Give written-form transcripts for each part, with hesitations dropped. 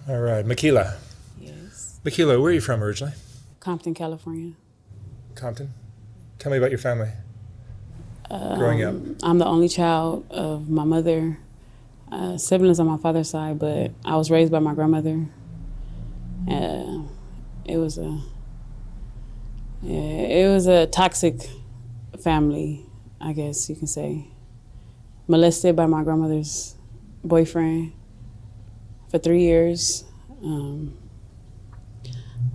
All right, Mehkeila. Yes. Mehkeila, where are you from originally? Compton, California. Compton. Tell me about your family growing up. I'm the only child of my mother, siblings on my father's side, but I was raised by my grandmother. It was a toxic family, I guess you can say. Molested by my grandmother's boyfriend for 3 years. When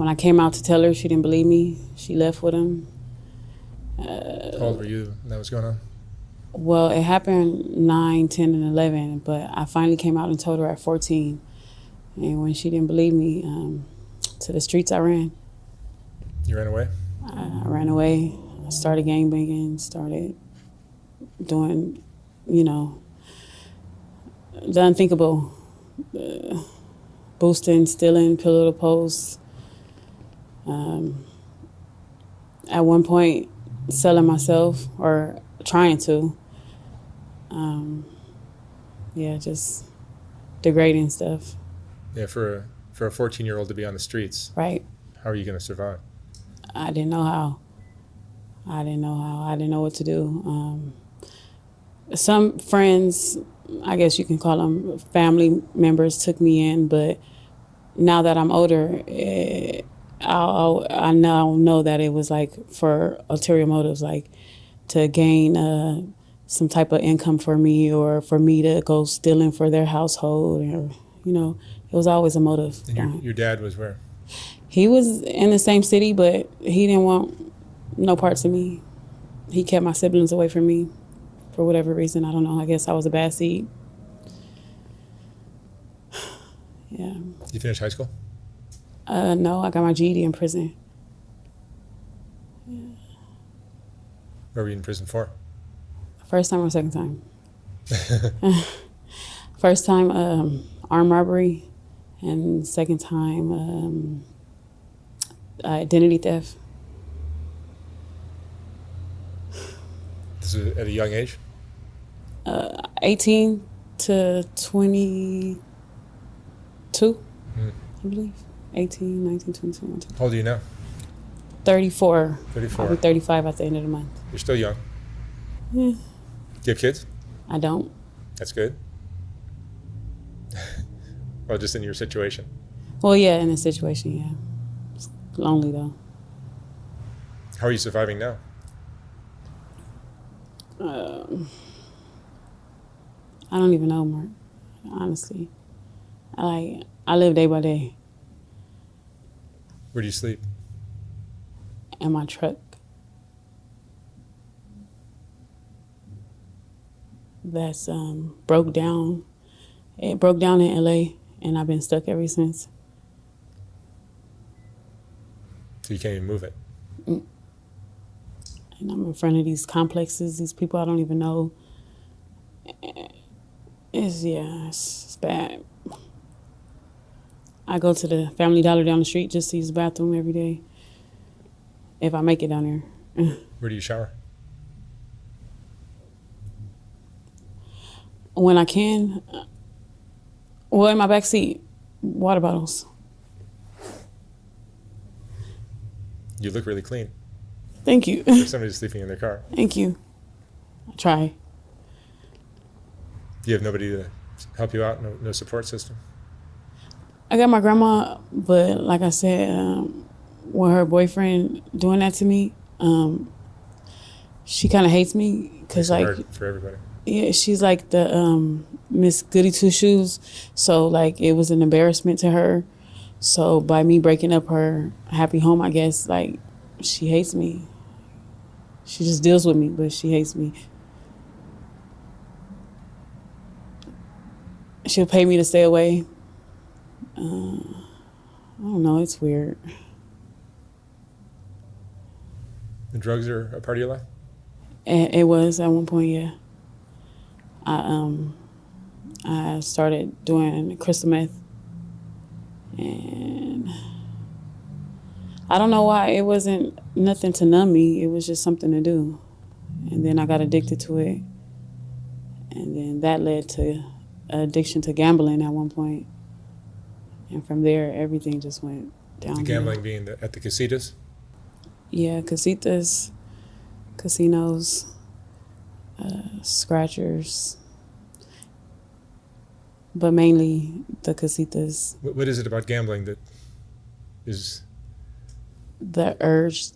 I came out to tell her, she didn't believe me. She left with him. How old were you when that was going on? Well, it happened 9, 10, and 11, but I finally came out and told her at 14. And when she didn't believe me, to the streets I ran. You ran away? I ran away. I started gangbanging, started doing, the unthinkable. Boosting, stealing, pillow to post. At one point, selling myself or trying to. Just degrading stuff. Yeah, for a 14-year-old to be on the streets. Right. How are you going to survive? I didn't know how. I didn't know what to do. Some friends, I guess you can call them family members, took me in, but now that I'm older, I now know that it was like for ulterior motives, like to gain some type of income for me, or for me to go stealing for their household, or it was always a motive. And your dad was where? He was in the same city, but he didn't want no parts of me. He kept my siblings away from me for whatever reason. I don't know. I guess I was a bad seed. Yeah. You finished high school? No, I got my GED in prison. Yeah. Where were you in prison for? First time or second time? First time, armed robbery, and second time, identity theft. This is at a young age? 18 to 22, I believe. 18, 19, 20, 21. How old are you now? 34. 34. I'll be 35 at the end of the month. You're still young. Yeah. Do you have kids? I don't. That's good. Well, just in your situation. Well, yeah, in this situation, yeah. It's lonely, though. How are you surviving now? I don't even know, Mark, honestly. I live day by day. Where do you sleep? In my truck. That's broke down. It broke down in LA, and I've been stuck ever since. So you can't even move it? And I'm in front of these complexes, these people I don't even know. It's bad. I go to the Family Dollar down the street just to use the bathroom every day, if I make it down there. Where do you shower? When I can, in my back seat, water bottles. You look really clean. Thank you. For somebody sleeping in their car. Thank you. I try. Do you have nobody to help you out? No support system? I got my grandma, but like I said, with her boyfriend doing that to me, she kind of hates me because, like, hard for everybody. Yeah, she's like the Miss Goody Two Shoes, so like it was an embarrassment to her. So by me breaking up her happy home, I guess, like, she hates me. She just deals with me, but she hates me. She'll pay me to stay away. I don't know, it's weird. The drugs are a part of your life? It was at one point, yeah. I started doing crystal meth, and I don't know why. It wasn't nothing to numb me. It was just something to do. And then I got addicted to it. And then that led to addiction to gambling at one point. And from there, everything just went downhill. The gambling being at the casitas? Yeah, casitas, casinos, scratchers, but mainly the casitas. What is it about gambling that is... The urge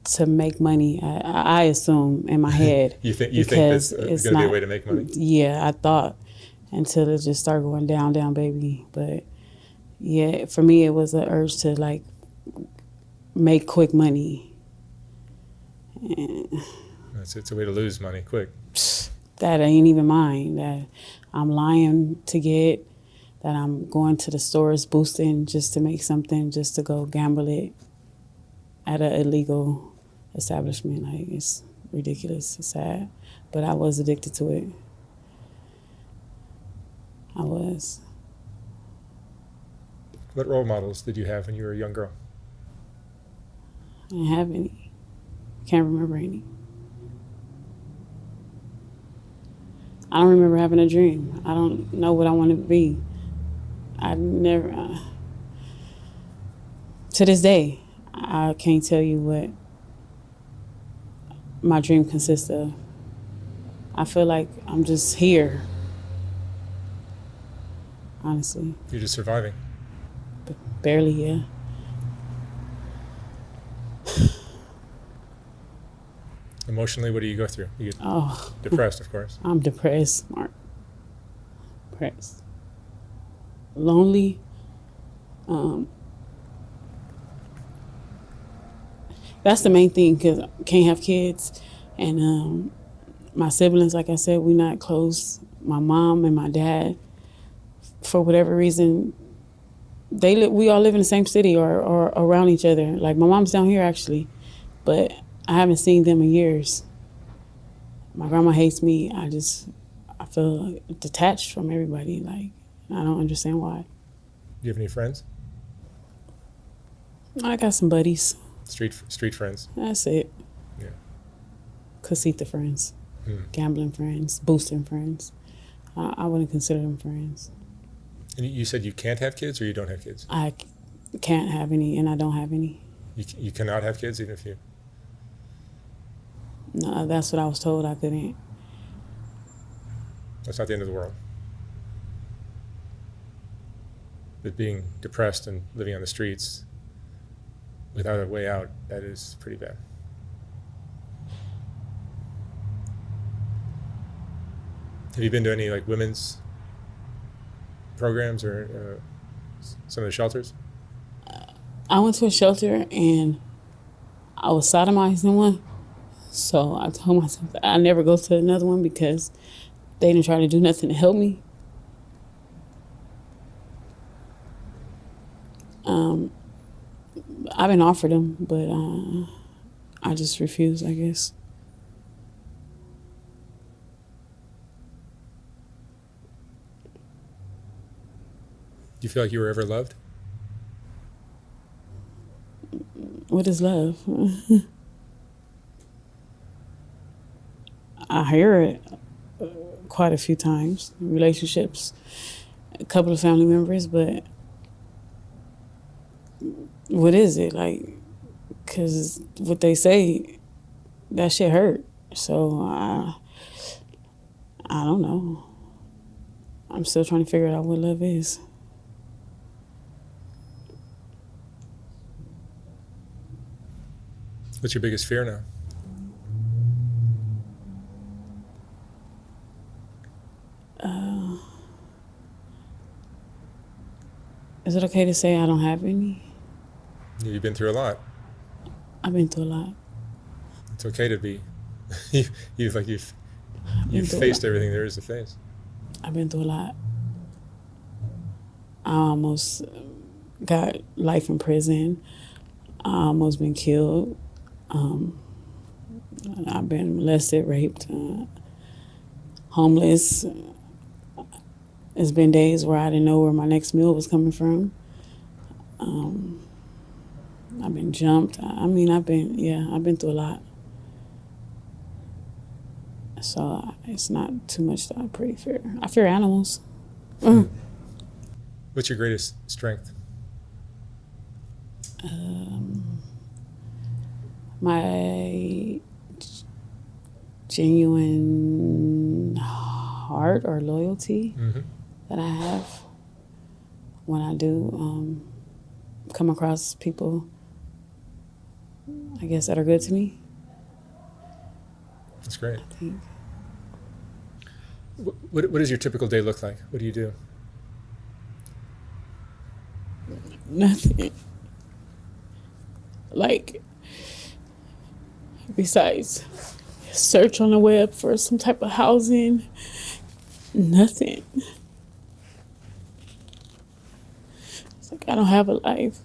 to make money, I assume in my head. you think that's going to be a way to make money? Yeah, I thought, until it just started going down, baby. But yeah, for me, it was an urge to like make quick money. And it's a way to lose money quick. that ain't even mine. That I'm lying to get, that I'm going to the stores boosting just to make something, just to go gamble it at an illegal establishment. Like, it's ridiculous. It's sad. But I was addicted to it. I was. What role models did you have when you were a young girl? I didn't have any. Can't remember any. I don't remember having a dream. I don't know what I wanted to be. I never, to this day, I can't tell you what my dream consists of. I feel like I'm just here, honestly. You're just surviving. But barely, yeah. Emotionally, what do you go through? You get depressed, of course. I'm depressed, Mark. Depressed. Lonely. That's the main thing, because I can't have kids. And my siblings, like I said, we're not close. My mom and my dad, for whatever reason, we all live in the same city or around each other. Like, my mom's down here, actually. But I haven't seen them in years. My grandma hates me. I feel detached from everybody. Like, I don't understand why. Do you have any friends? I got some buddies. Street friends? That's it. Yeah. Casita friends. Gambling friends. Boosting friends. I wouldn't consider them friends. And you said you can't have kids, or you don't have kids? I can't have any, and I don't have any. You cannot have kids, even if you... No, that's what I was told. I couldn't. That's not the end of the world. But being depressed and living on the streets without a way out, that is pretty bad. Have you been to any like women's programs or some of the shelters? I went to a shelter and I was sodomized in one. So I told myself that I'd never go to another one because they didn't try to do nothing to help me. I've been offered them, but I just refused, I guess. Do you feel like you were ever loved? What is love? I hear it quite a few times, relationships, a couple of family members, but what is it? Like, because what they say, that shit hurt. So I don't know. I'm still trying to figure out what love is. What's your biggest fear now? Is it okay to say I don't have any? You've been through a lot. I've been through a lot. It's okay to be. you've faced everything there is to face. I've been through a lot. I almost got life in prison. I almost been killed. I've been molested, raped, homeless. It's been days where I didn't know where my next meal was coming from. I've been jumped. I've been through a lot. So it's not too much that I pretty fear. I fear animals. What What's your greatest strength? My genuine heart or loyalty Mm-hmm. that I have when I do come across people, I guess, that are good to me. That's great. I think What does your typical day look like? What do you do? nothing. Like, besides search on the web for some type of housing, nothing. It's like I don't have a life.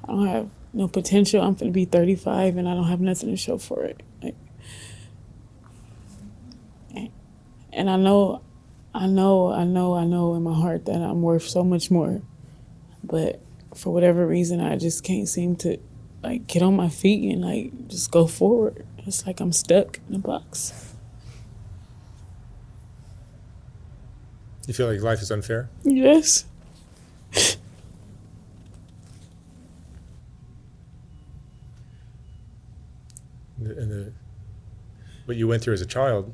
I don't have no potential. I'm gonna be 35 and I don't have nothing to show for it. Like, and I know in my heart that I'm worth so much more. But for whatever reason, I just can't seem to like get on my feet and like just go forward. It's like I'm stuck in a box. You feel like life is unfair? Yes. And what you went through as a child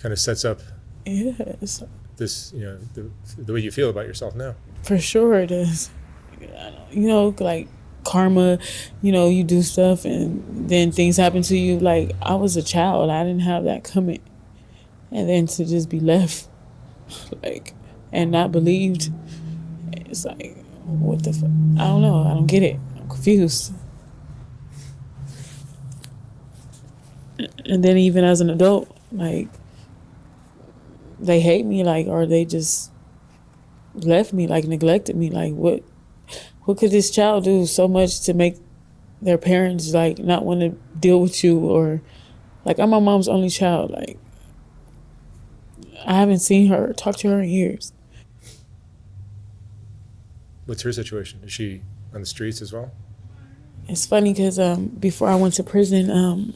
kind of sets up Yes. this, the way you feel about yourself now. For sure it is. You know, like karma, you do stuff and then things happen to you. Like, I was a child. I didn't have that coming. And then to just be left, like, and not believed, it's like, what the fuck? I don't know. I don't get it. I'm confused. And then even as an adult, like, they hate me, like, or they just left me, like, neglected me. Like, what could this child do so much to make their parents, like, not want to deal with you? Or, like, I'm my mom's only child. Like, I haven't seen her or talked to her in years. What's her situation? Is she on the streets as well? It's funny because before I went to prison,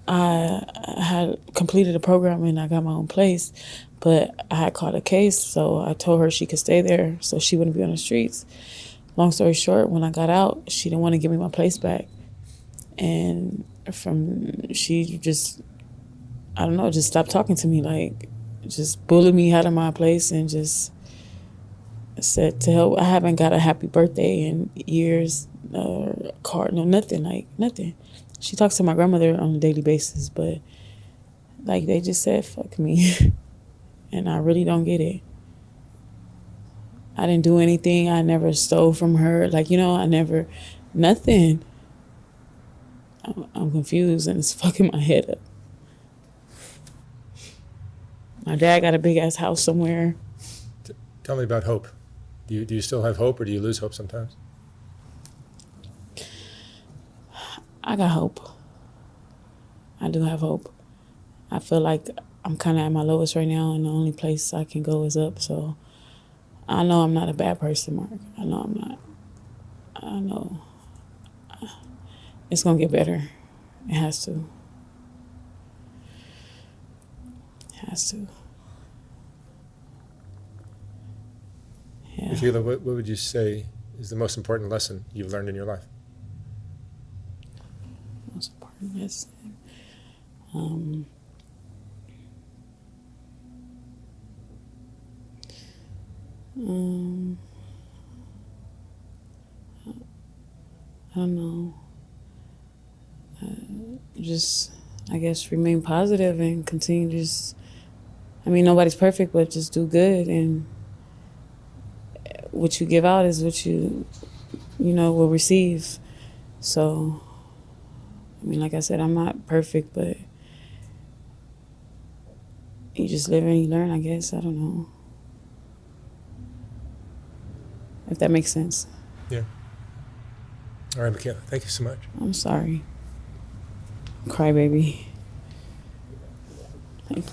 I had completed a program and I got my own place, but I had caught a case, so I told her she could stay there so she wouldn't be on the streets. Long story short, when I got out, she didn't want to give me my place back. And she just, I don't know, just stopped talking to me, like, just bullied me out of my place and just said to hell. I haven't got a happy birthday in years, card, no, nothing, like, nothing. She talks to my grandmother on a daily basis, but, like, they just said, fuck me. And I really don't get it. I didn't do anything. I never stole from her. Like, I never, nothing. I'm confused and it's fucking my head up. My dad got a big ass house somewhere. Tell me about hope. Do you still have hope, or do you lose hope sometimes? I got hope. I do have hope. I feel like I'm kind of at my lowest right now, and the only place I can go is up. So I know I'm not a bad person, Mark. I know I'm not. I know it's gonna get better. It has to. It has to. Yeah. Mehkeila, what would you say is the most important lesson you've learned in your life? Most important lesson. I don't know. Just, I guess, remain positive and continue just, nobody's perfect, but just do good. And what you give out is what you will receive. So, like I said, I'm not perfect, but you just live and you learn, I guess. I don't know. If that makes sense. Yeah. All right, Mehkeila, thank you so much. I'm sorry. Crybaby. Thank you.